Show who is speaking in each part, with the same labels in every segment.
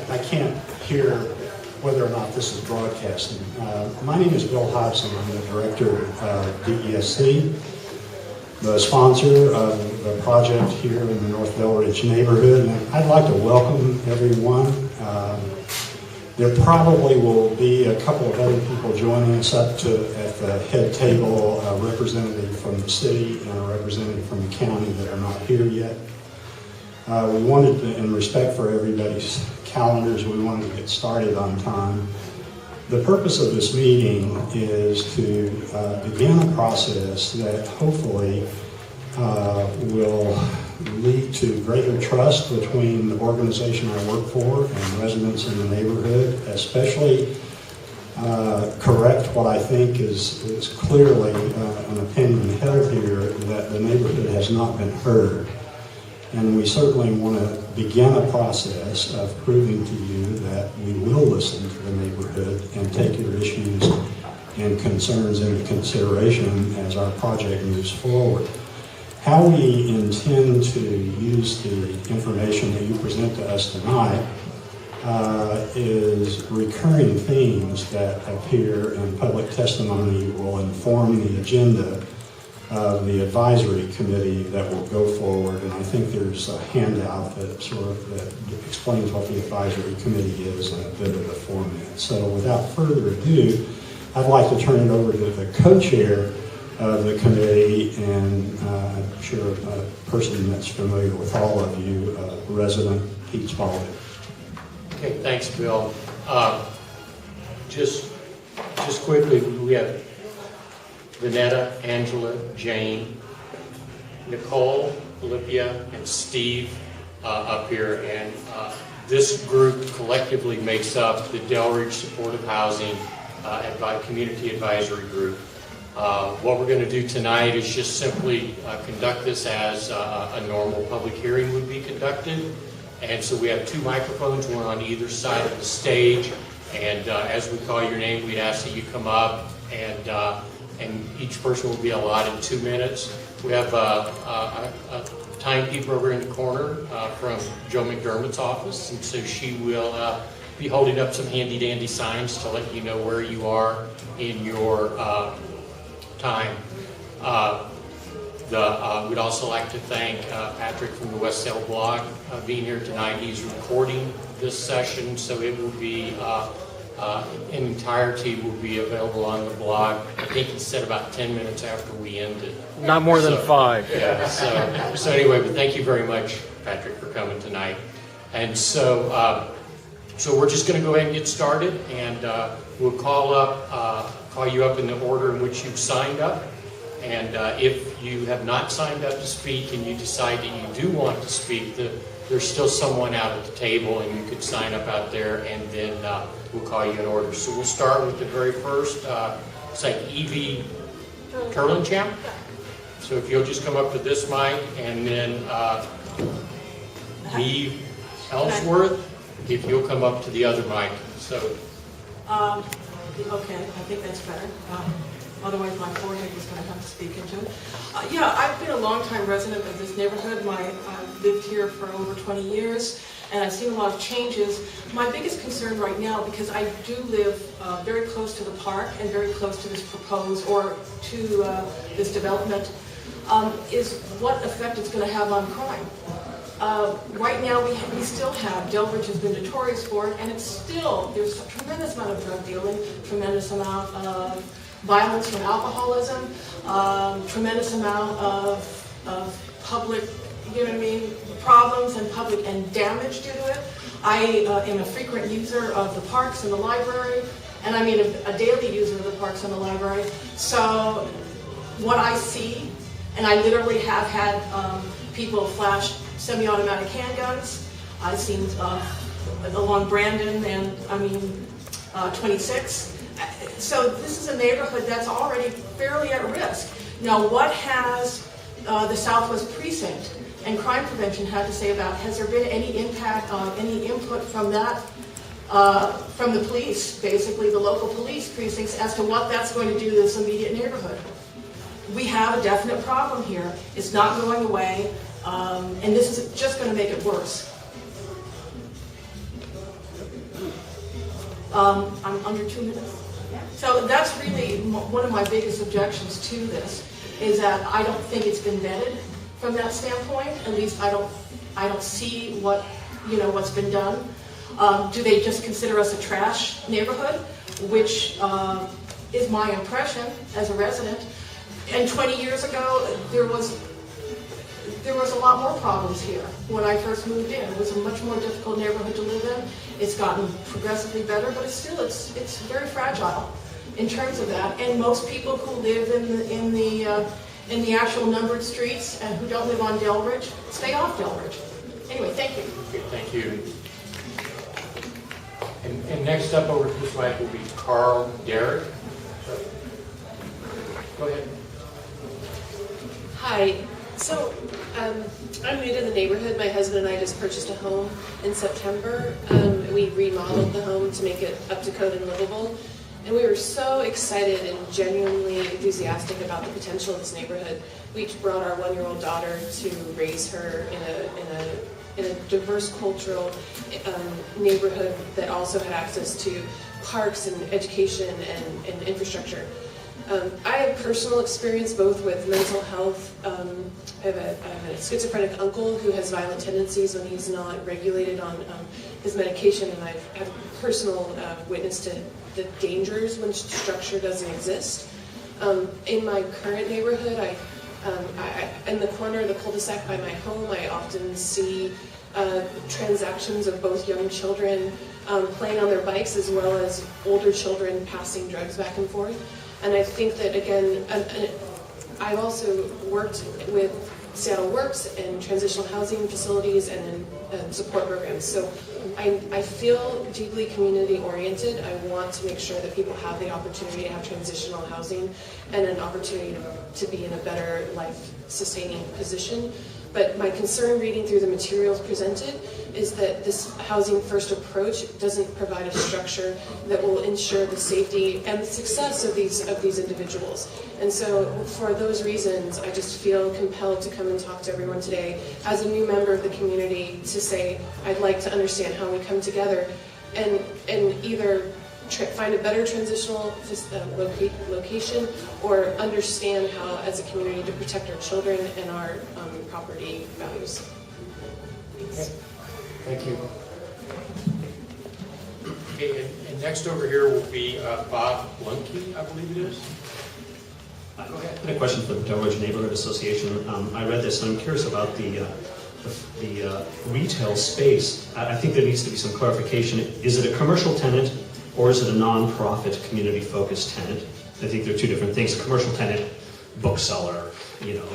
Speaker 1: I can't hear whether or not this is broadcasting. My name is Bill Hodgson. I'm the director of DESC, the sponsor of the project here in the North Delridge neighborhood. And I'd like to welcome everyone. There probably will be a couple of other people joining us up at the head table, a representative from the city and a representative from the county that are not here yet. We wanted to, in respect for everybody's calendars, we wanted to get started on time. The purpose of this meeting is to begin a process that hopefully will lead to greater trust between the organization I work for and residents in the neighborhood, especially correct what I think is clearly an opinion held here that the neighborhood has not been heard. And we certainly want to begin a process of proving to you that we will listen to the neighborhood and take your issues and concerns into consideration as our project moves forward. How we intend to use the information that you present to us tonight is recurring themes that appear in public testimony will inform the agenda of the advisory committee that will go forward. And I think there's a handout that that explains what the advisory committee is and a bit of the format. So without further ado, I'd like to turn it over to the co-chair of the committee, and I'm sure a person that's familiar with all of you, resident Pete Spalding.
Speaker 2: Okay, thanks, Bill. Just quickly, we have Vanetta, Angela, Jane, Nicole, Olympia, and Steve up here, and this group collectively makes up the Delridge Supportive Housing Community Advisory Group. What we're going to do tonight is just simply conduct this as a normal public hearing would be conducted. And so we have two microphones, one on either side of the stage. And as we call your name, we'd ask that you come up, and each person will be allotted 2 minutes. We have a timekeeper over in the corner from Joe McDermott's office, and so she will be holding up some handy-dandy signs to let you know where you are in your time. We'd also like to thank Patrick from the West Sale blog being here tonight. He's recording this session, so it will be in entirety will be available on the blog. I think he said about 10 minutes after we ended.
Speaker 3: Not more than 5.
Speaker 2: Yeah. So anyway, but thank you very much, Patrick, for coming tonight. And so we're just going to go ahead and get started, and we'll call you up in the order in which you've signed up. And if you have not signed up to speak and you decide that you do want to speak, there's still someone out at the table, and you could sign up out there, and then we'll call you in order. So we'll start with the very first, it's like Evie Turlinchamp. So if you'll just come up to this mic, and then Eve Ellsworth, if you'll come up to the other mic. So.
Speaker 4: Okay, I think that's better. Otherwise, my forehead is going to have to speak into it. Yeah, I've been a long-time resident of this neighborhood. I've lived here for over 20 years, and I've seen a lot of changes. My biggest concern right now, because I do live very close to the park and very close to this proposed, or to this development, is what effect it's going to have on crime. Right now, we still have, Delridge has been notorious for it, and it's still, there's a tremendous amount of drug dealing, tremendous amount of violence from alcoholism, tremendous amount of public, problems and damage due to it. I am a frequent user of the parks and the library, and I mean a daily user of the parks and the library. So what I see, and I literally have had people flash semi-automatic handguns. I've seen along Brandon and 26. So this is a neighborhood that's already fairly at risk. Now, what has the Southwest Precinct and crime prevention had to say about? Has there been any impact on any input from that, from the police, basically the local police precincts, as to what that's going to do to this immediate neighborhood? We have a definite problem here. It's not going away, and this is just going to make it worse. I'm under 2 minutes. So that's really one of my biggest objections to this, is that I don't think it's been vetted from that standpoint. At least I don't see what's been done. Do they just consider us a trash neighborhood, which is my impression as a resident. And 20 years ago, there was a lot more problems here when I first moved in. It was a much more difficult neighborhood to live in. It's gotten progressively better, but it's very fragile in terms of that. And most people who live in the actual numbered streets and who don't live on Delridge stay off Delridge. Anyway, thank you.
Speaker 2: Okay, thank you. And next up over to this side will be Carl Derrick. So, go ahead.
Speaker 3: Hi. So, I'm new to the neighborhood. My husband and I just purchased a home in September. We remodeled the home to make it up to code and livable. And we were so excited and genuinely enthusiastic about the potential of this neighborhood. We each brought our 1-year-old daughter to raise her in a diverse cultural neighborhood that also had access to parks and education and infrastructure. I have personal experience both with mental health. I have a schizophrenic uncle who has violent tendencies when he's not regulated on his medication, and I've had personal witness to the dangers when structure doesn't exist. In my current neighborhood, in the corner of the cul-de-sac by my home, I often see transactions of both young children playing on their bikes as well as older children passing drugs back and forth. And I think that, again, I've also worked with Seattle Works and transitional housing facilities and in support programs. So I feel deeply community-oriented. I want to make sure that people have the opportunity to have transitional housing and an opportunity to be in a better life-sustaining position. But my concern reading through the materials presented is that this housing first approach doesn't provide a structure that will ensure the safety and the success of these individuals. And so for those reasons, I just feel compelled to come and talk to everyone today as a new member of the community to say, I'd like to understand how we come together and either find a better transitional location or understand how, as a community, to protect our children and our property values.
Speaker 2: Okay. Thank you. Okay, and next over here will be Bob Blunke, I believe it is.
Speaker 5: Go ahead. I have a question for the Delridge Neighborhood Association. I read this and I'm curious about the retail space. I think there needs to be some clarification. Is it a commercial tenant or is it a non-profit community-focused tenant? I think they're two different things. A commercial tenant, bookseller,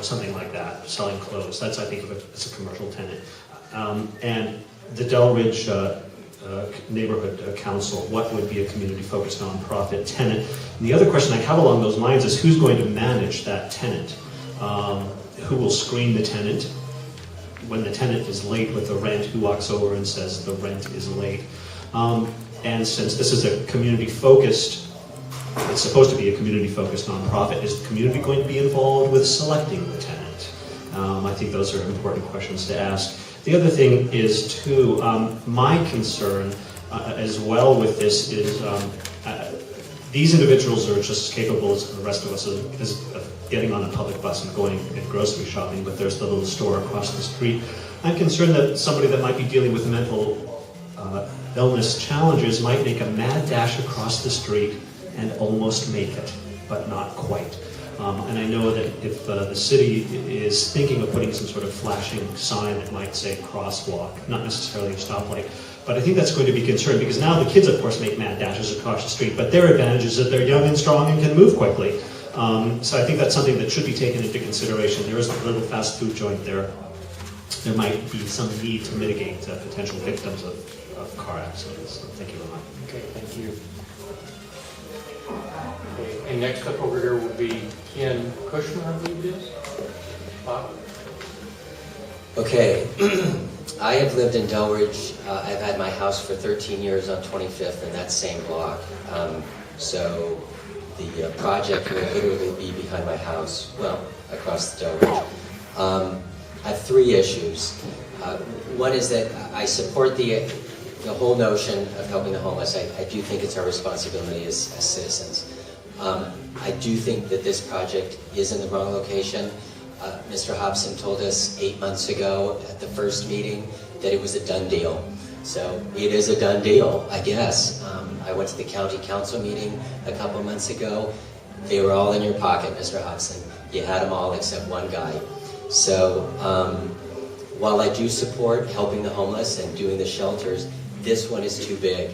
Speaker 5: something like that, selling clothes. That's, I think, of it as a commercial tenant. And the Delridge Neighborhood Council, what would be a community-focused nonprofit tenant? And the other question I have along those lines is who's going to manage that tenant? Who will screen the tenant? When the tenant is late with the rent, who walks over and says the rent is late? And since this is a community-focused, it's supposed to be a community-focused nonprofit, is the community going to be involved with selecting the tenant? I think those are important questions to ask. The other thing is, too, my concern as well with this is these individuals are just as capable as the rest of us of getting on a public bus and going and grocery shopping, but there's the little store across the street. I'm concerned that somebody that might be dealing with mental illness challenges might make a mad dash across the street and almost make it, but not quite. And I know that if the city is thinking of putting some sort of flashing sign that might say crosswalk, not necessarily a stoplight, but I think that's going to be a concern because now the kids, of course, make mad dashes across the street, but their advantage is that they're young and strong and can move quickly. So I think that's something that should be taken into consideration. There is a little fast food joint there. There might be some need to mitigate potential victims of car accidents. So thank you very much.
Speaker 2: Okay, thank you. Okay, and next up over here will be Ken Kushner, I believe it is. Bob?
Speaker 6: Okay, I have lived in Delridge. I've had my house for 13 years on 25th in that same block. So the project will literally be behind my house, well, across the Delridge. I have three issues. One is that I support the the whole notion of helping the homeless, I do think it's our responsibility as citizens. I do think that this project is in the wrong location. Mr. Hobson told us 8 months ago at the first meeting that it was a done deal. So it is a done deal, I guess. I went to the county council meeting a couple months ago. They were all in your pocket, Mr. Hobson. You had them all except one guy. So while I do support helping the homeless and doing the shelters, this one is too big.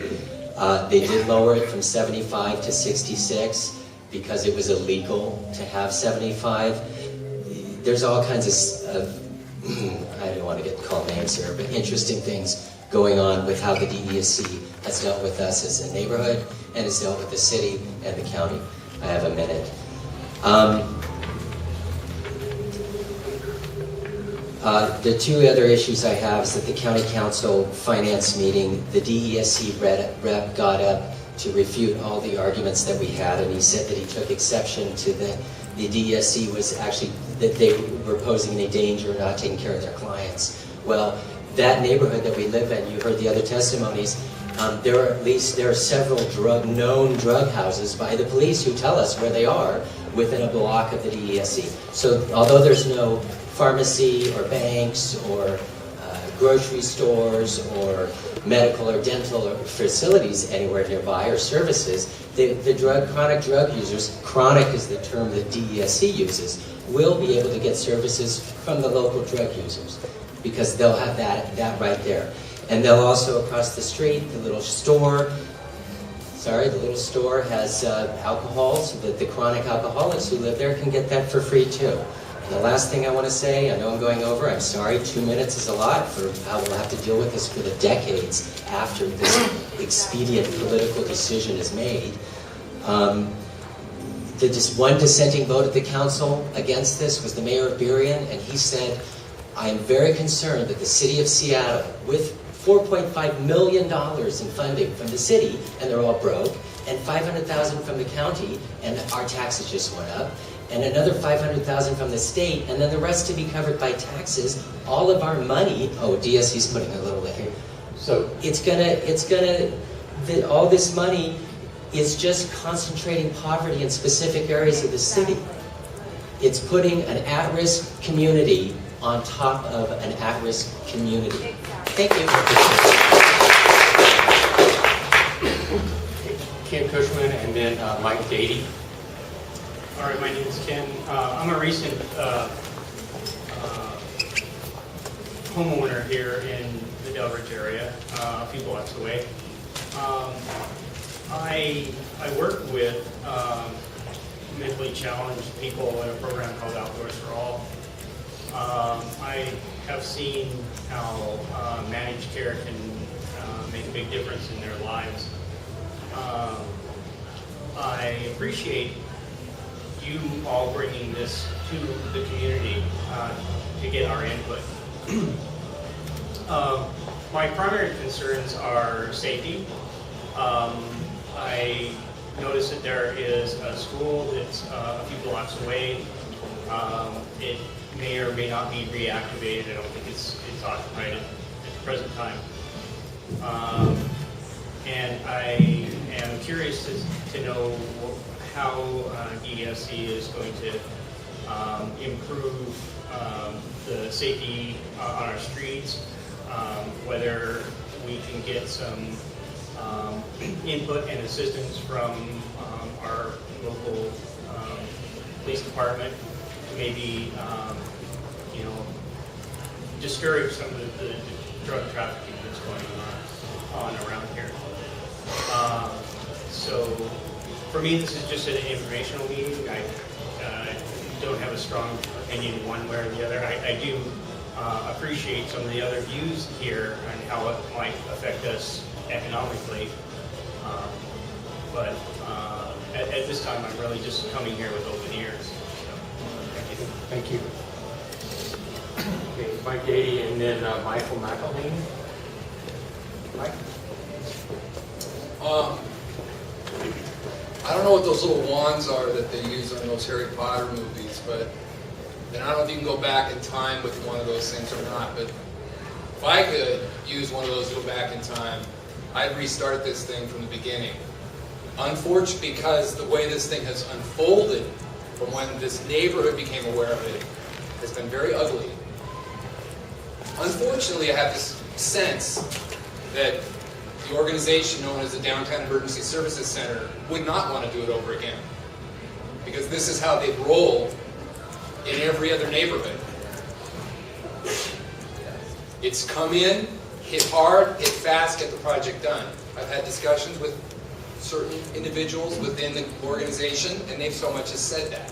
Speaker 6: They did lower it from 75 to 66 because it was illegal to have 75. There's all kinds of I don't want to get called names here, but interesting things going on with how the DESC has dealt with us as a neighborhood and has dealt with the city and the county. I have a minute. The two other issues I have is that the county council finance meeting, the DESC rep got up to refute all the arguments that we had, and he said that he took exception to the DESC was actually, that they were posing any danger, not taking care of their clients. Well, that neighborhood that we live in, you heard the other testimonies, there are several known drug houses by the police who tell us where they are within a block of the DESC. So although there's no pharmacy or banks or grocery stores or medical or dental or facilities anywhere nearby or services, the chronic drug users, chronic is the term that DESC uses, will be able to get services from the local drug users because they'll have that right there. And they'll also, across the street, the little store has alcohol, so that the chronic alcoholics who live there can get that for free too. And the last thing I want to say, I know I'm going over, I'm sorry, 2 minutes is a lot for how we'll have to deal with this for the decades after this expedient political decision is made. Just one dissenting vote at the council against this was the mayor of Burien, and he said, I am very concerned that the city of Seattle, with $4.5 million in funding from the city, and they're all broke, and $500,000 from the county, and our taxes just went up, and another $500,000 from the state, and then the rest to be covered by taxes. All of our money, DSC's putting a little here. So all this money is just concentrating poverty in specific areas of the city. It's putting an at-risk community on top of an at-risk community. Thank you.
Speaker 2: Ken Cushman and then Mike Beatty.
Speaker 7: All right, my name is Ken. I'm a recent homeowner here in the Delridge area, a few blocks away. I work with mentally challenged people in a program called Outdoors for All. I have seen how managed care can make a big difference in their lives. I appreciate you all bringing this to the community to get our input. My primary concerns are safety. I noticed that there is a school that's a few blocks away. It may or may not be reactivated. I don't think it's occupied at the present time. And I am curious to know how DESC is going to improve the safety on our streets, whether we can get some input and assistance from our local police department to maybe discourage some of the drug trafficking that's going on around here. So for me, this is just an informational meeting. I don't have a strong opinion one way or the other. I do appreciate some of the other views here and how it might affect us economically. But at this time, I'm really just coming here with open ears. So,
Speaker 2: Thank you. Okay, Mike Beatty and then Michael McElhaney. Mike?
Speaker 8: I don't know what those little wands are that they use on those Harry Potter movies, but then I don't know if you can go back in time with one of those things or not, but if I could use one of those to go back in time, I'd restart this thing from the beginning. Unfortunately, because the way this thing has unfolded from when this neighborhood became aware of it has been very ugly. Unfortunately, I have this sense that the organization known as the Downtown Emergency Services Center would not want to do it over again. Because this is how they've rolled in every other neighborhood. It's come in, hit hard, hit fast, get the project done. I've had discussions with certain individuals within the organization, and they've so much as said that.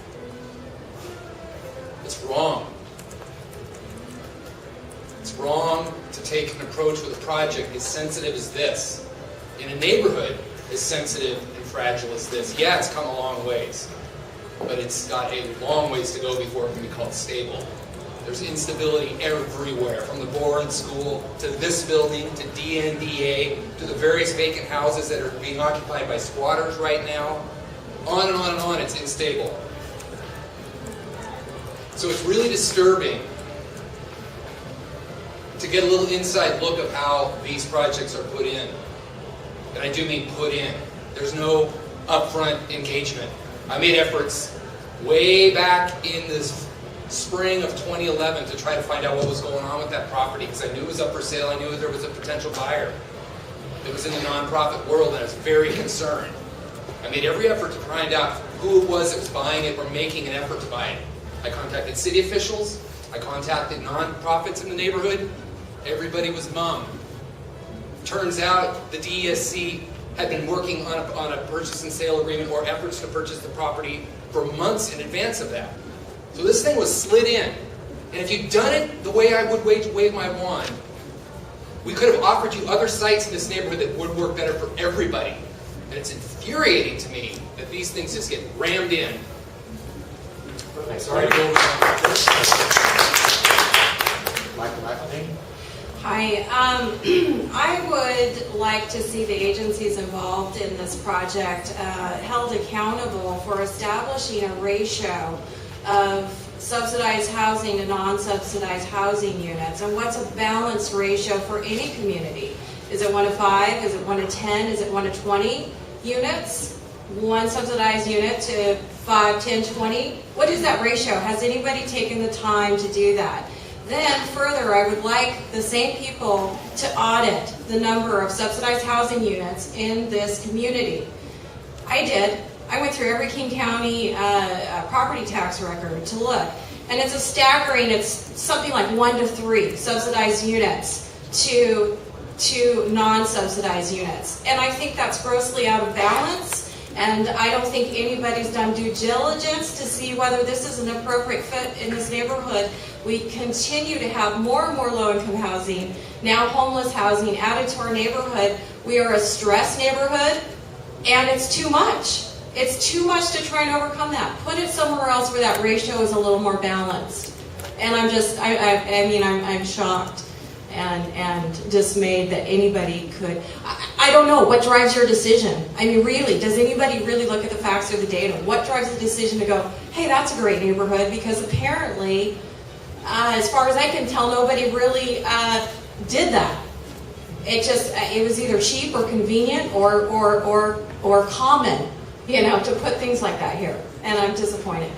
Speaker 8: It's wrong. It's wrong to take an approach with a project as sensitive as this, in a neighborhood as sensitive and fragile as this. Yeah, it's come a long ways, but it's got a long ways to go before it can be called stable. There's instability everywhere, from the board school to this building to DNDA to the various vacant houses that are being occupied by squatters right now. On and on and on, it's unstable. So it's really disturbing to get a little inside look of how these projects are put in. And I do mean put in. There's no upfront engagement. I made efforts way back in this spring of 2011 to try to find out what was going on with that property, because I knew it was up for sale. I knew there was a potential buyer. It was in the nonprofit world, and I was very concerned. I made every effort to find out who it was that was buying it or making an effort to buy it. I contacted city officials. I contacted nonprofits in the neighborhood. Everybody was mum. Turns out the DESC had been working on a purchase and sale agreement or efforts to purchase the property for months in advance of that. So this thing was slid in. And if you'd done it the way I would wave my wand, we could have offered you other sites in this neighborhood that would work better for everybody. And it's infuriating to me that these things just get rammed in.
Speaker 2: Sorry to go over. Michael McElhaney.
Speaker 9: Hi. I would like to see the agencies involved in this project held accountable for establishing a ratio of subsidized housing to non-subsidized housing units. And what's a balanced ratio for any community? Is it 1 to 5? Is it 1 to 10? Is it 1 to 20 units? One subsidized unit to 5, 10, 20? What is that ratio? Has anybody taken the time to do that? Then further, I would like the same people to audit the number of subsidized housing units in this community. I did. I went through every King County property tax record to look. And it's a staggering, it's something like 1 to 3 subsidized units to non-subsidized units. And I think that's grossly out of balance. And I don't think anybody's done due diligence to see whether this is an appropriate fit in this neighborhood. We continue to have more and more low-income housing, now homeless housing added to our neighborhood. We are a stressed neighborhood, and it's too much. It's too much to try and overcome that. Put it somewhere else where that ratio is a little more balanced. And I'm just, I'm shocked and dismayed that anybody could. I don't know, what drives your decision? I mean, really, does anybody really look at the facts or the data? What drives the decision to go, hey, that's a great neighborhood? Because apparently, as far as I can tell, nobody really did that. It was either cheap or convenient or common, to put things like that here. And I'm disappointed.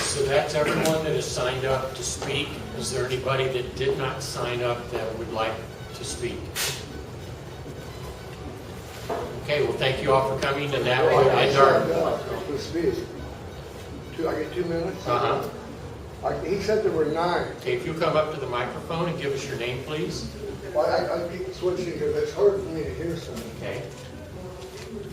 Speaker 2: So that's everyone that has signed up to speak. Is there anybody that did not sign up that would like to speak? Okay, well, thank you all for coming, and that will end our...
Speaker 10: I get 2 minutes?
Speaker 2: Uh-huh.
Speaker 10: He said there were 9.
Speaker 2: Okay, if you come up to the microphone and give us your name, please.
Speaker 10: Well, I keep switching because it's hard for me to hear something.
Speaker 2: Okay.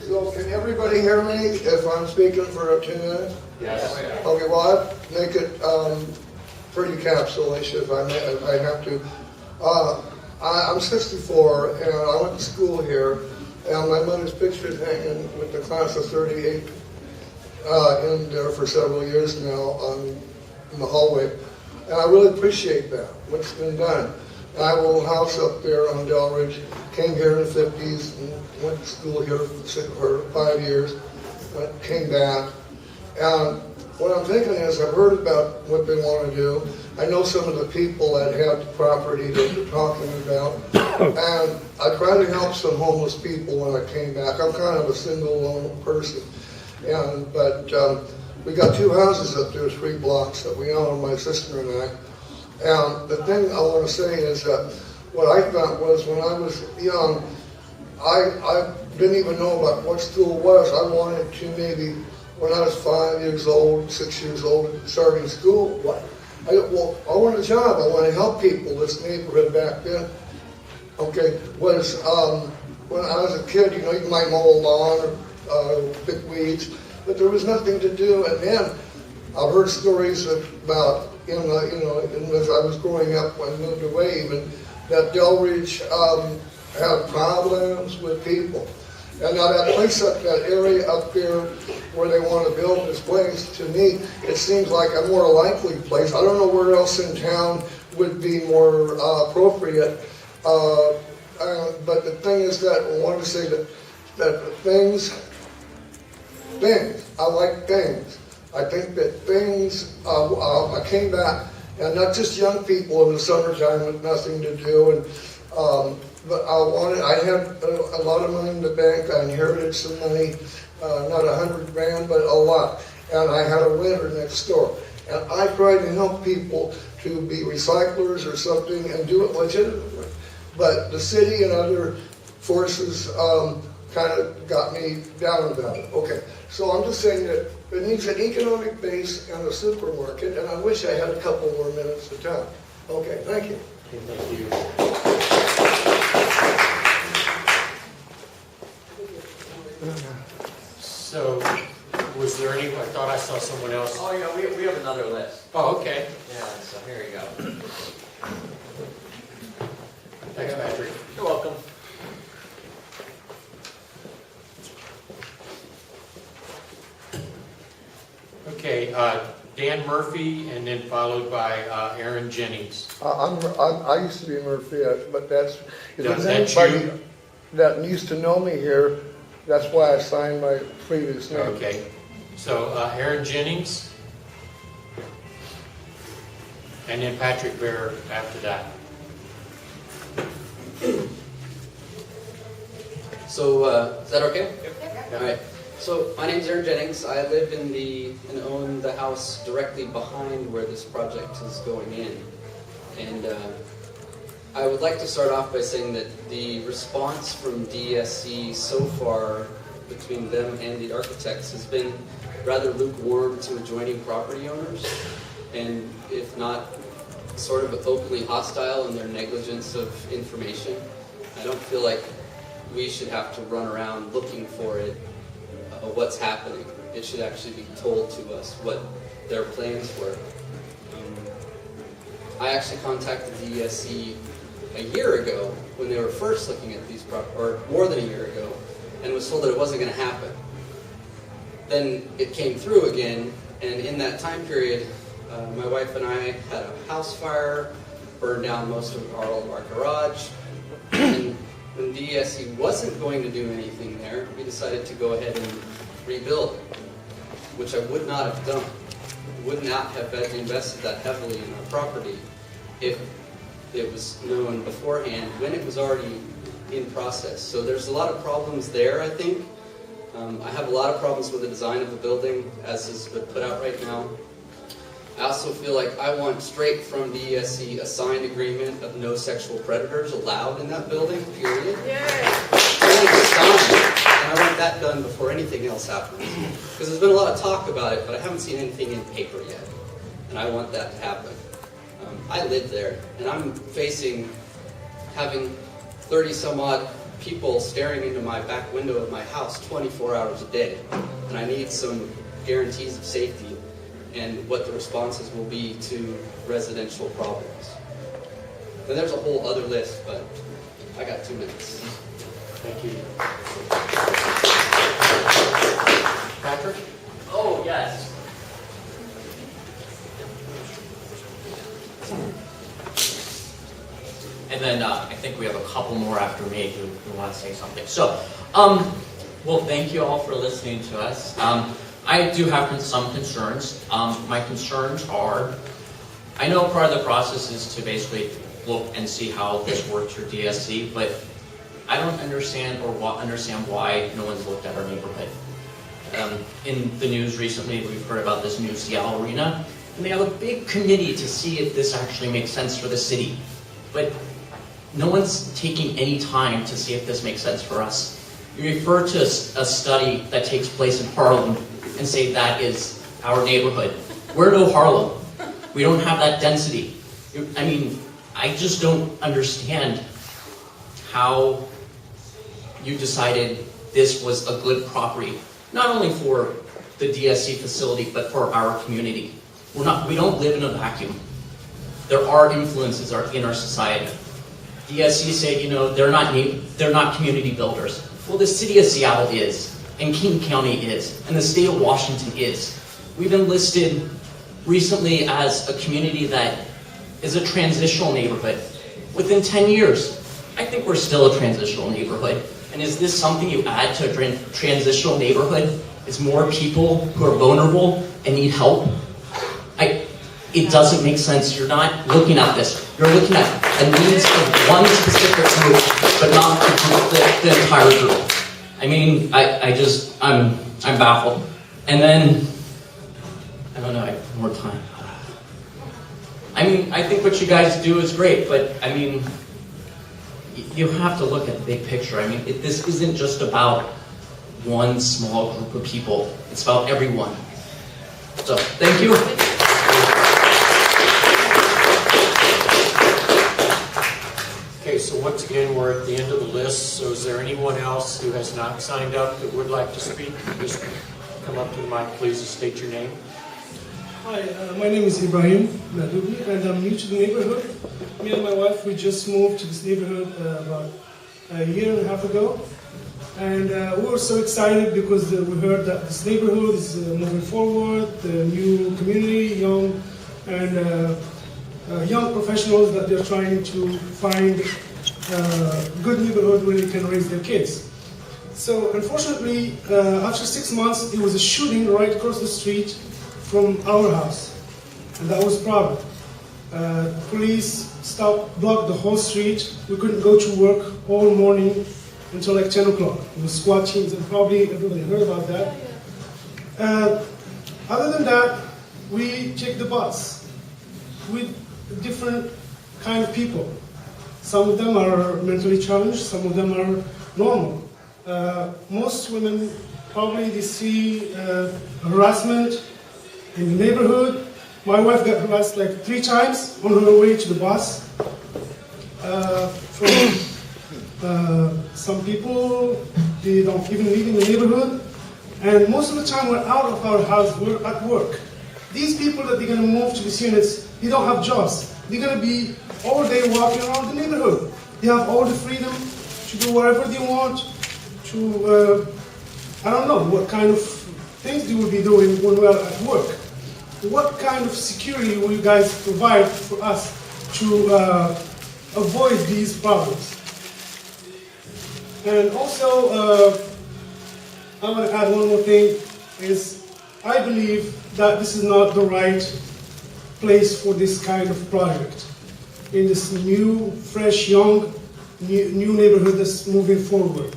Speaker 10: So can everybody hear me if I'm speaking for 2 minutes?
Speaker 2: Yes.
Speaker 10: Okay, well, I'll make it pretty capsulation if I have to. I'm 64 and I went to school here, and my mother's picture's hanging with the class of 38 in there for several years now in the hallway. And I really appreciate that, what's been done. And I have a little house up there on Delridge, came here in the 50s and went to school here for 5 years, came back. And what I'm thinking is I've heard about what they want to do. I know some of the people that have the property that they're talking about. And I try to help some homeless people when I came back. I'm kind of a single lone person. But we got 2 houses up there, 3 blocks that we own, my sister and I. And the thing I want to say is that what I found was when I was young, I didn't even know about what school was. I wanted to maybe, when I was 5 years old, 6 years old, starting school, I want a job. I want to help people. This neighborhood back then, okay, was when I was a kid, you might mow a lawn or pick weeds, but there was nothing to do. And then I've heard stories about, as I was growing up when I moved away even, that Delridge had problems with people. And now that place up, that area up there where they want to build this place, to me, it seems like a more likely place. I don't know where else in town would be more appropriate. But the thing is that I wanted to say that the things, I like things. I think that things, I came back, and not just young people in the summertime with nothing to do, and but I had a lot of money in the bank. I inherited some money, not $100 grand, but a lot. And I had a renter next door. And I tried to help people to be recyclers or something and do it legitimately. But the city and other forces kind of got me down about it. Okay, so I'm just saying that it needs an economic base and a supermarket, and I wish I had a couple more minutes to tell. Okay, thank you.
Speaker 2: Okay, thank you. So, was there any, I thought I saw someone else.
Speaker 11: Oh, yeah, we have another list.
Speaker 2: Oh, okay.
Speaker 11: Yeah, so here you go.
Speaker 2: Thanks, Patrick.
Speaker 11: You're welcome.
Speaker 2: Okay, Dan Murphy, and then followed by Aaron Jennings.
Speaker 10: I used to be Murphy, but that's, if
Speaker 2: That's
Speaker 10: there's anybody
Speaker 2: you?
Speaker 10: that needs to know me here, that's why I signed my previous name.
Speaker 2: Okay, so Aaron Jennings, and then Patrick Bear after that.
Speaker 12: So, is that okay?
Speaker 2: Yep.
Speaker 12: All right. So, my name's Aaron Jennings. I live and own the house directly behind where this project is going in. And I would like to start off by saying that the response from DSC so far between them and the architects has been rather lukewarm to adjoining property owners, and if not sort of openly hostile in their negligence of information. I don't feel like we should have to run around looking for it, what's happening. It should actually be told to us what their plans were. I actually contacted the DSC a year ago when they were first looking at these or more than a year ago, and was told that it wasn't going to happen. Then it came through again, and in that time period, my wife and I had a house fire, burned down most of all of our garage, and when DSC wasn't going to do anything there, we decided to go ahead and rebuild, which I would not have done. Would not have invested that heavily in our property if it was known beforehand when it was already in process. So there's a lot of problems there, I think. I have a lot of problems with the design of the building as is put out right now. I also feel like I want straight from DSC a signed agreement of no sexual predators allowed in that building, period. And I want that done before anything else happens. Because there's been a lot of talk about it, but I haven't seen anything in paper yet. And I want that to happen. I live there, and I'm facing having 30 some odd people staring into my back window of my house 24 hours a day. And I need some guarantees of safety and what the responses will be to residential problems. And there's a whole other list, but I got 2 minutes.
Speaker 2: Thank you. Patrick?
Speaker 11: Oh, yes. And then I think we have a couple more after me who want to say something. So, well, thank you all for listening to us. I do have some concerns. My concerns are, I know part of the process is to basically look and see how this works for DSC, but I don't understand why no one's looked at our neighborhood. In the news recently, we've heard about this new Seattle arena, and they have a big committee to see if this actually makes sense for the city. But no one's taking any time to see if this makes sense for us. You refer to a study that takes place in Harlem and say that is our neighborhood. We're no Harlem. We don't have that density. I mean, I just don't understand how you decided this was a good property, not only for the DSC facility, but for our community. We don't live in a vacuum. There are influences in our society. DSC say, you know, they're not community builders. Well, the city of Seattle is, and King County is, and the state of Washington is. We've been listed recently as a community that is a transitional neighborhood. Within 10 years, I think we're still a transitional neighborhood. And is this something you add to a transitional neighborhood? Is more people who are vulnerable and need help? It doesn't make sense. You're not looking at this. You're looking at the needs of one specific group, but not the entire group. I mean, I'm baffled. And then, I don't know, I have more time. I mean, I think what you guys do is great, but I mean, you have to look at the big picture. I mean, this isn't just about one small group of people. It's about everyone. So, thank you.
Speaker 2: Okay, so once again, we're at the end of the list. So is there anyone else who has not signed up that would like to speak? Just come up to the mic, please, and state your name.
Speaker 13: Hi, my name is Ibrahim Nadoubi, and I'm new to the neighborhood. Me and my wife, we just moved to this neighborhood about a year and a half ago. And we were so excited because we heard that this neighborhood is moving forward, the new community, young professionals that they're trying to find a good neighborhood where they can raise their kids. So unfortunately, after 6 months, it was a shooting right across the street from our house, and that was a problem. Police blocked the whole street. We couldn't go to work all morning until like 10 o'clock. It was SWAT teams, and probably everybody heard about that. Other than that, we take the bus with different kind of people. Some of them are mentally challenged, some of them are normal. Most women probably they see harassment in the neighborhood. My wife got harassed like 3 times on her way to the bus. From some people, they don't even live in the neighborhood. And most of the time we're out of our house, we're at work. These people that they're gonna move to these units, they don't have jobs. They're gonna be all day walking around the neighborhood. They have all the freedom to do whatever they want, to, I don't know what kind of things they will be doing when we're at work. What kind of security will you guys provide for us to avoid these problems? And also, I want to add one more thing, is I believe that this is not the right place for this kind of project. In this new, fresh, young, new neighborhood that's moving forward.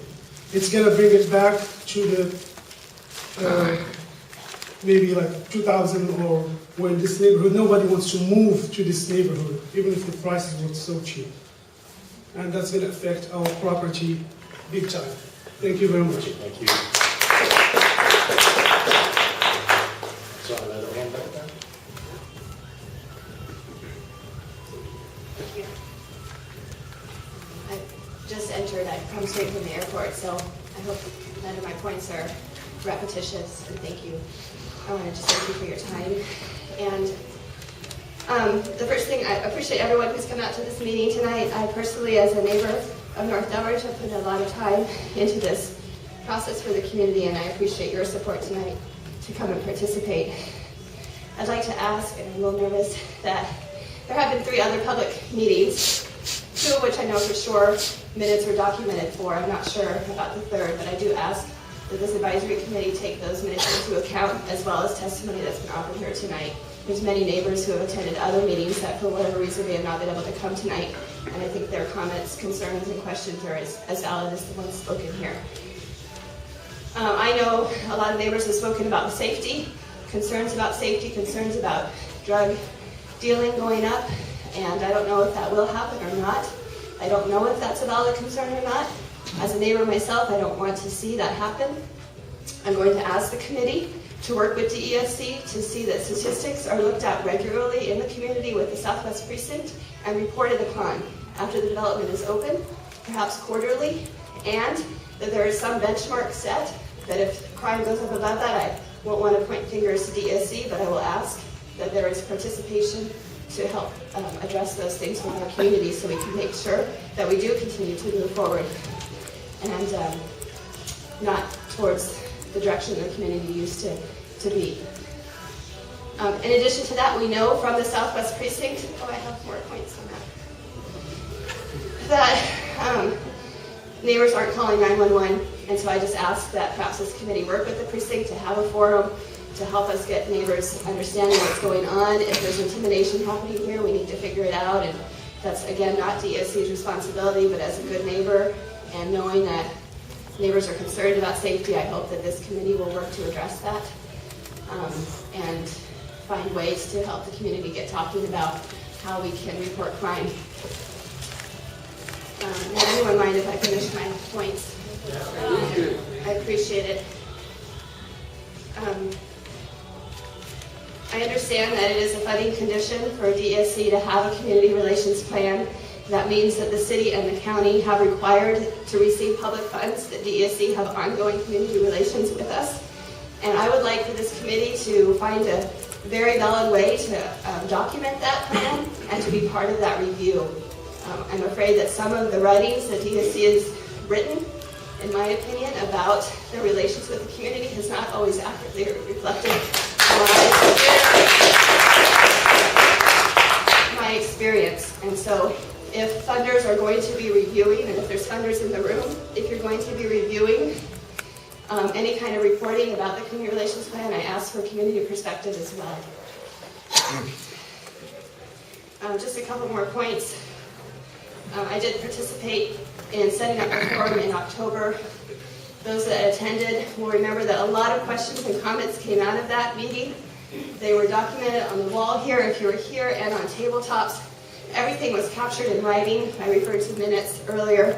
Speaker 13: It's going to bring it back to the maybe like 2000 or when this neighborhood, nobody wants to move to this neighborhood, even if the prices were so cheap. And that's going to affect our property big time. Thank you very much.
Speaker 2: Thank you. So another hand back there.
Speaker 14: I just entered. I've come straight from the airport, so I hope none of my points are repetitious, and thank you. I want to just thank you for your time. And the first thing, I appreciate everyone who's come out to this meeting tonight. I personally, as a neighbor of North Delridge, have put a lot of time into this process for the community, and I appreciate your support tonight to come and participate. I'd like to ask, and I'm a little nervous, that there have been 3 other public meetings, 2 of which I know for sure minutes were documented for. I'm not sure about the 3rd, but I do ask that this advisory committee take those minutes into account, as well as testimony that's been offered here tonight. There's many neighbors who have attended other meetings that for whatever reason may have not been able to come tonight, and I think their comments, concerns, and questions are as valid as the ones spoken here. I know a lot of neighbors have spoken about safety, concerns about drug dealing going up, and I don't know if that will happen or not. I don't know if that's a valid concern or not. As a neighbor myself, I don't want to see that happen. I'm going to ask the committee to work with DESC to see that statistics are looked at regularly in the community with the Southwest Precinct and reported upon after the development is open, perhaps quarterly, and that there is some benchmark set that if crime goes up above that, I won't want to point fingers to DESC, but I will ask that there is participation to help address those things with our community so we can make sure that we do continue to move forward and not towards the direction the community used to be. In addition to that, we know from the Southwest Precinct, I have more points on that neighbors aren't calling 911, and so I just ask that perhaps this committee work with the precinct to have a forum to help us get neighbors understanding what's going on. If there's intimidation happening here, we need to figure it out, and that's, again, not DSC's responsibility, but as a good neighbor, and knowing that neighbors are concerned about safety, I hope that this committee will work to address that and find ways to help the community get talking about how we can report crime. Would anyone mind if I finish my points? I appreciate it. I understand that it is a funding condition for DSC to have a community relations plan. That means that the city and the county have required to receive public funds, that DSC have ongoing community relations with us. And I would like for this committee to find a very valid way to document that plan and to be part of that review. I'm afraid that some of the writings that DSC has written, in my opinion, about their relations with the community has not always accurately reflected my experience. And so if funders are going to be reviewing, and if there's funders in the room, if you're going to be reviewing any kind of reporting about the community relations plan, I ask for community perspective as well. Just a couple more points. I did participate in setting up a forum in October. Those that attended will remember that a lot of questions and comments came out of that meeting. They were documented on the wall here, if you were here, and on tabletops. Everything was captured in writing. I referred to minutes earlier.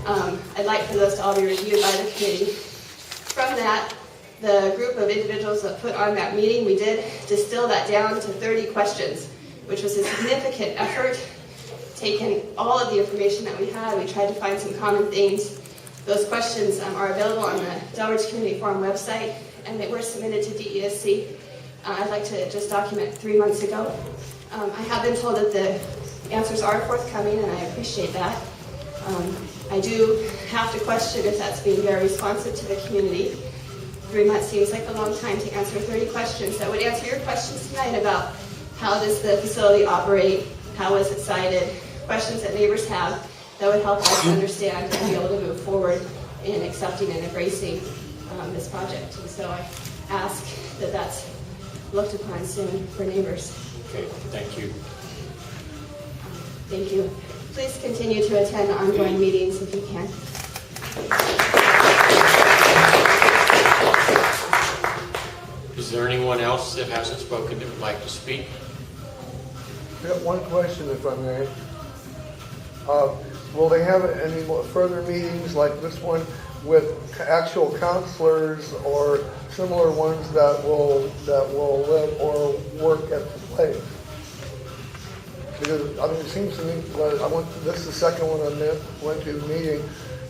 Speaker 14: I'd like for those to all be reviewed by the committee. From that, the group of individuals that put on that meeting, we did distill that down to 30 questions, which was a significant effort. Taken all of the information that we had, we tried to find some common themes. Those questions are available on the Delridge Community Forum website, and they were submitted to DESC. I'd like to just document 3 months ago. I have been told that the answers are forthcoming, and I appreciate that. I do have to question if that's being very responsive to the community. 3 months seems like a long time to answer 30 questions. That would answer your questions tonight about how does the facility operate, how is it sited, questions that neighbors have that would help us understand and be able to move forward in accepting and embracing this project. And so I ask that that's looked upon soon for neighbors.
Speaker 2: Okay, thank you.
Speaker 14: Thank you. Please continue to attend ongoing meetings if you can.
Speaker 2: Is there anyone else that hasn't spoken that would like to speak?
Speaker 10: I have one question, if I may. Will they have any more further meetings like this one with actual counselors or similar ones that will live or work at the place? Because it seems to me, this is the second one I went to the meeting.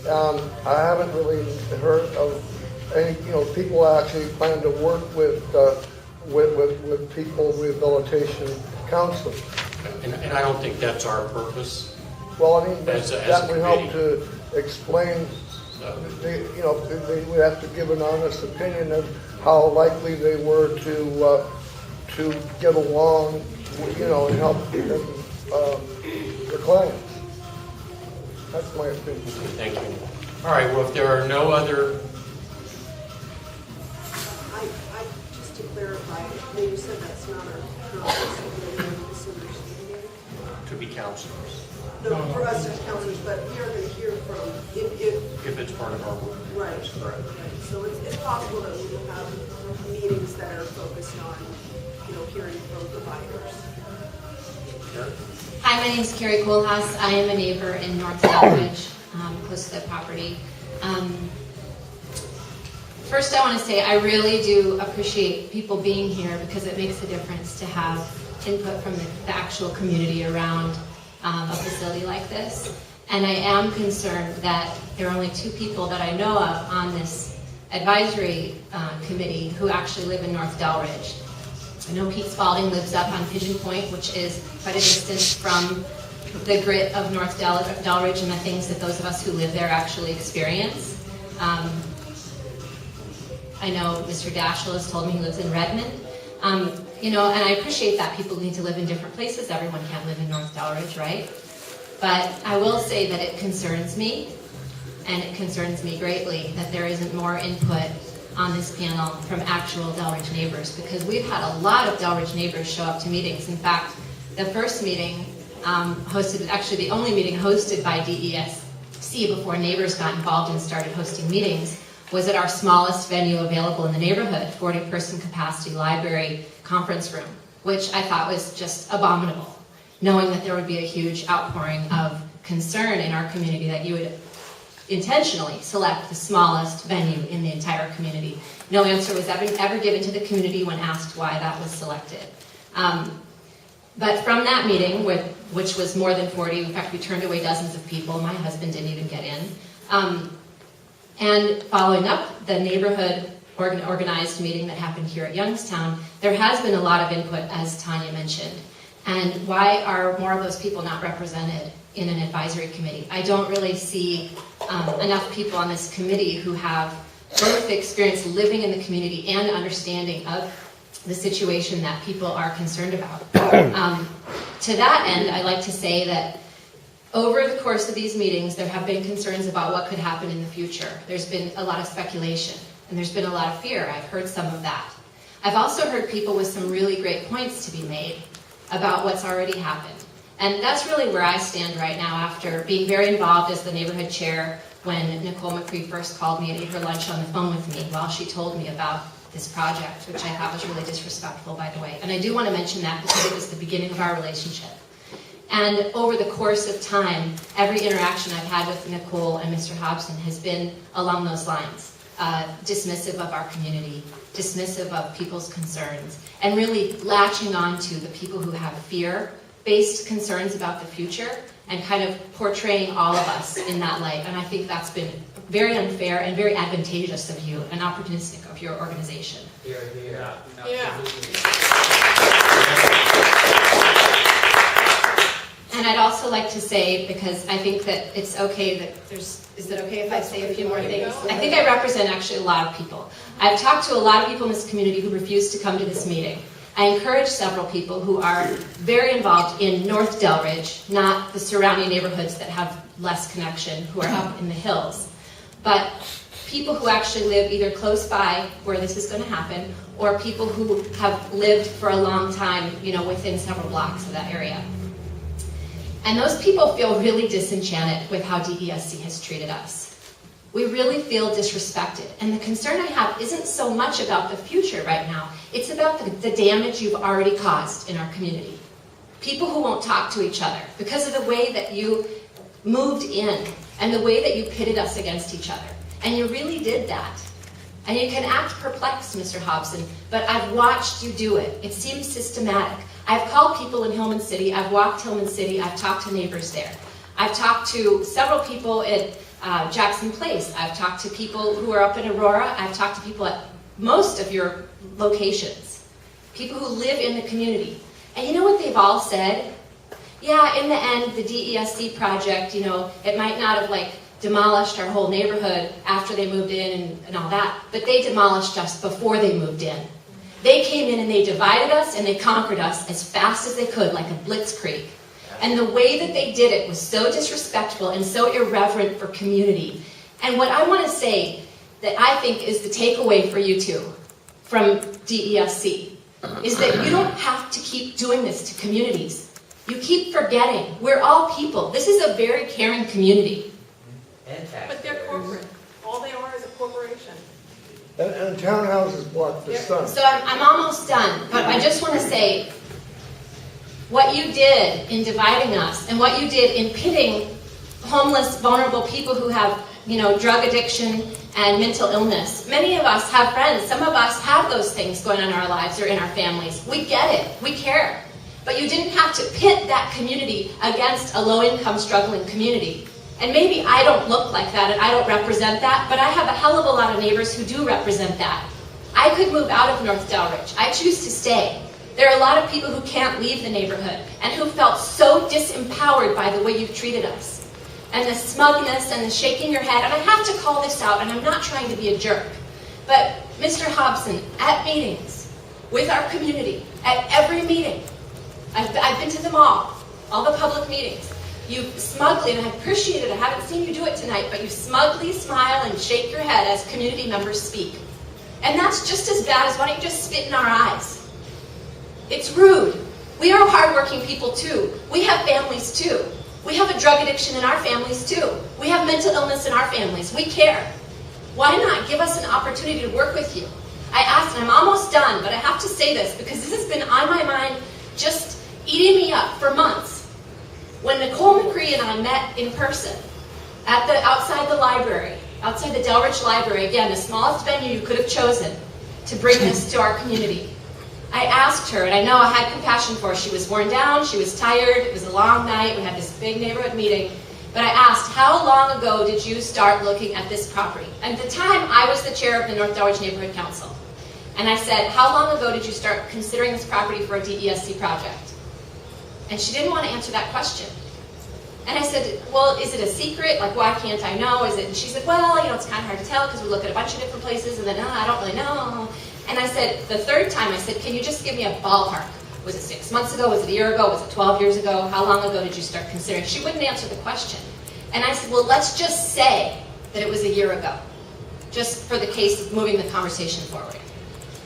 Speaker 10: I haven't really heard of any, people actually plan to work with people rehabilitation counseling.
Speaker 2: And I don't think that's our purpose.
Speaker 10: Well, I mean,
Speaker 2: as
Speaker 10: that would help
Speaker 2: committee.
Speaker 10: to explain. They would have to give an honest opinion of how likely they were to get along, and help their clients. That's my opinion.
Speaker 2: Thank you. All right, well, if there are no other
Speaker 15: just to clarify, when you said that's not our council, misunderstanding.
Speaker 2: To be counselors,
Speaker 15: For us as counselors, but we are going to hear from,
Speaker 2: if it's part of our work.
Speaker 15: right. So it's possible that we will have meetings that are focused on, hearing from providers.
Speaker 16: Hi, my name is Carrie Kohlhaas. I am a neighbor in North Delridge, close to the property. First, I want to say I really do appreciate people being here because it makes a difference to have input from the actual community around a facility like this. And I am concerned that there are only 2 people that I know of on this advisory committee who actually live in North Delridge. I know Pete Spalding lives up on Pigeon Point, which is quite a distance from the grit of North Delridge and the things that those of us who live there actually experience. I know Mr. Dashel has told me he lives in Redmond. And I appreciate that people need to live in different places. Everyone can't live in North Delridge, right? But I will say that it concerns me, and it concerns me greatly that there isn't more input on this panel from actual Delridge neighbors, because we've had a lot of Delridge neighbors show up to meetings. In fact, the first meeting actually the only meeting hosted by DESC before neighbors got involved and started hosting meetings, was at our smallest venue available in the neighborhood, 40-person capacity library conference room, which I thought was just abominable, knowing that there would be a huge outpouring of concern in our community that you would intentionally select the smallest venue in the entire community. No answer was ever given to the community when asked why that was selected. But from that meeting, which was more than 40, in fact we turned away dozens of people, my husband didn't even get in, and following up the neighborhood organized meeting that happened here at Youngstown, there has been a lot of input, as Tanya mentioned. And why are more of those people not represented in an advisory committee? I don't really see enough people on this committee who have both the experience living in the community and understanding of the situation that people are concerned about. To that end, I like to say that over the course of these meetings, there have been concerns about what could happen in the future. There's been a lot of speculation, and there's been a lot of fear. I've heard some of that. I've also heard people with some really great points to be made about what's already happened. And that's really where I stand right now after being very involved as the neighborhood chair when Nicole McCree first called me and ate her lunch on the phone with me while she told me about this project, which I thought was really disrespectful, by the way. And I do want to mention that because it was the beginning of our relationship. And over the course of time, every interaction I've had with Nicole and Mr. Hobson has been along those lines, dismissive of our community, dismissive of people's concerns, and really latching on to the people who have fear-based concerns about the future and kind of portraying all of us in that light. And I think that's been very unfair and very advantageous of you and opportunistic of your organization.
Speaker 7: Yeah.
Speaker 16: And I'd also like to say, because I think that it's okay that is it okay if I say a few more things? I think I represent actually a lot of people. I've talked to a lot of people in this community who refuse to come to this meeting. I encourage several people who are very involved in North Delridge, not the surrounding neighborhoods that have less connection, who are up in the hills, but people who actually live either close by where this is going to happen, or people who have lived for a long time, within several blocks of that area. And those people feel really disenchanted with how DESC has treated us. We really feel disrespected. And the concern I have isn't so much about the future right now. It's about the damage you've already caused in our community. People who won't talk to each other because of the way that you moved in and the way that you pitted us against each other. And you really did that. And you can act perplexed, Mr. Hobson, but I've watched you do it. It seems systematic. I've called people in Hillman City. I've walked Hillman City. I've talked to neighbors there. I've talked to several people at Jackson Place. I've talked to people who are up in Aurora. I've talked to people at most of your locations, people who live in the community. And you know what they've all said? Yeah, in the end, the DESC project, it might not have demolished our whole neighborhood after they moved in and all that, but they demolished us before they moved in. They came in and they divided us and they conquered us as fast as they could, like a blitzkrieg. And the way that they did it was so disrespectful and so irreverent for community. And what I want to say that I think is the takeaway for you two, from DESC is that you don't have to keep doing this to communities. You keep forgetting. We're all people. This is a very caring community.
Speaker 4: But they're corporate. All they are is a corporation.
Speaker 10: And townhouses block the sun.
Speaker 16: So I'm almost done, but I just want to say what you did in dividing us and what you did in pitting homeless, vulnerable people who have, drug addiction and mental illness. Many of us have friends. Some of us have those things going on in our lives or in our families. We get it. We care. But you didn't have to pit that community against a low-income, struggling community. And maybe I don't look like that and I don't represent that, but I have a hell of a lot of neighbors who do represent that. I could move out of North Delridge. I choose to stay. There are a lot of people who can't leave the neighborhood and who felt so disempowered by the way you've treated us. And the smugness and the shaking your head. And I have to call this out, and I'm not trying to be a jerk. But Mr. Hobson, at meetings, with our community, at every meeting, I've been to them all the public meetings, you smugly, and I appreciate it, I haven't seen you do it tonight, but you smugly smile and shake your head as community members speak. And that's just as bad as why don't you just spit in our eyes? It's rude. We are hardworking people too. We have families too. We have a drug addiction in our families too. We have mental illness in our families. We care. Why not give us an opportunity to work with you? I asked, and I'm almost done, but I have to say this because this has been on my mind, just eating me up for months. When Nicole McCree and I met in person outside the library, outside the Delridge Library, again, the smallest venue you could have chosen to bring this to our community, I asked her, and I know I had compassion for her. She was worn down, she was tired, it was a long night, we had this big neighborhood meeting, but I asked, how long ago did you start looking at this property? And at the time, I was the chair of the North Delridge Neighborhood Council. And I said, how long ago did you start considering this property for a DESC project? And she didn't want to answer that question. And I said, well, is it a secret? Like, why can't I know? Is it? And she said, well, it's kind of hard to tell because we look at a bunch of different places and then, I don't really know. And I said, the third time, I said, can you just give me a ballpark? Was it 6 months ago? Was it a year ago? Was it 12 years ago? How long ago did you start considering? She wouldn't answer the question. And I said, well, let's just say that it was a year ago, just for the case of moving the conversation forward.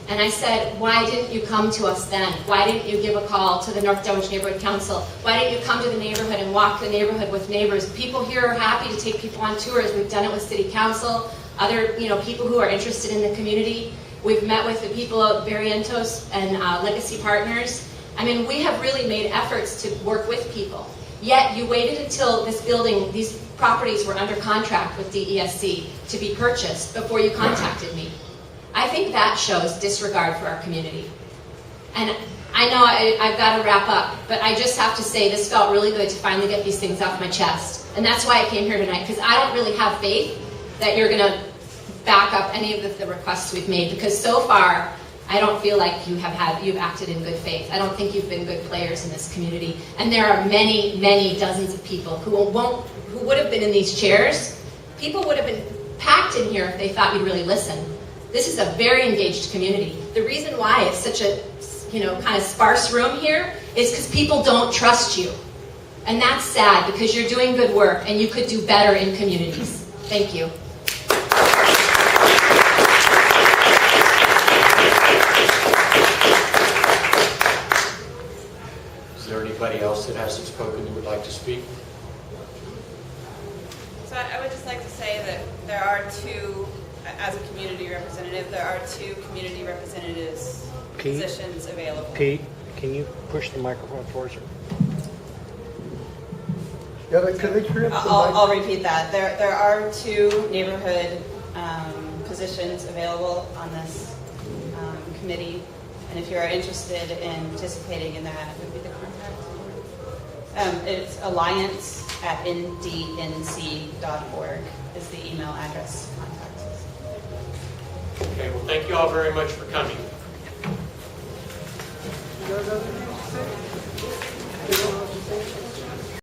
Speaker 16: And I said, why didn't you come to us then? Why didn't you give a call to the North Delridge Neighborhood Council? Why didn't you come to the neighborhood and walk the neighborhood with neighbors? People here are happy to take people on tours. We've done it with City Council, other people who are interested in the community. We've met with the people of Barrientos and Legacy Partners. I mean, we have really made efforts to work with people. Yet you waited until this building, these properties were under contract with DESC to be purchased before you contacted me. I think that shows disregard for our community. And I know I've got to wrap up, but I just have to say this felt really good to finally get these things off my chest. And that's why I came here tonight, because I don't really have faith that you're going to back up any of the requests we've made, because so far I don't feel like you've acted in good faith. I don't think you've been good players in this community. And there are many, many dozens of people who would have been in these chairs. People would have been packed in here if they thought you'd really listen. This is a very engaged community. The reason why it's such a kind of sparse room here is because people don't trust you. And that's sad, because you're doing good work and you could do better in communities. Thank you.
Speaker 2: Is there anybody else that hasn't spoken that would like to speak?
Speaker 17: So I would just like to say that there are two, as a community representative, there are two community representatives positions available.
Speaker 18: Pete, can you push the microphone towards her?
Speaker 10: Yeah, could they turn up the
Speaker 17: I'll repeat that. There are two neighborhood positions available on this committee, and if you are interested in participating in that, would be the contact. It's alliance@ndnc.org is the email address to contact us.
Speaker 2: Okay, well, thank you all very much for coming.
Speaker 10: You guys have anything to say?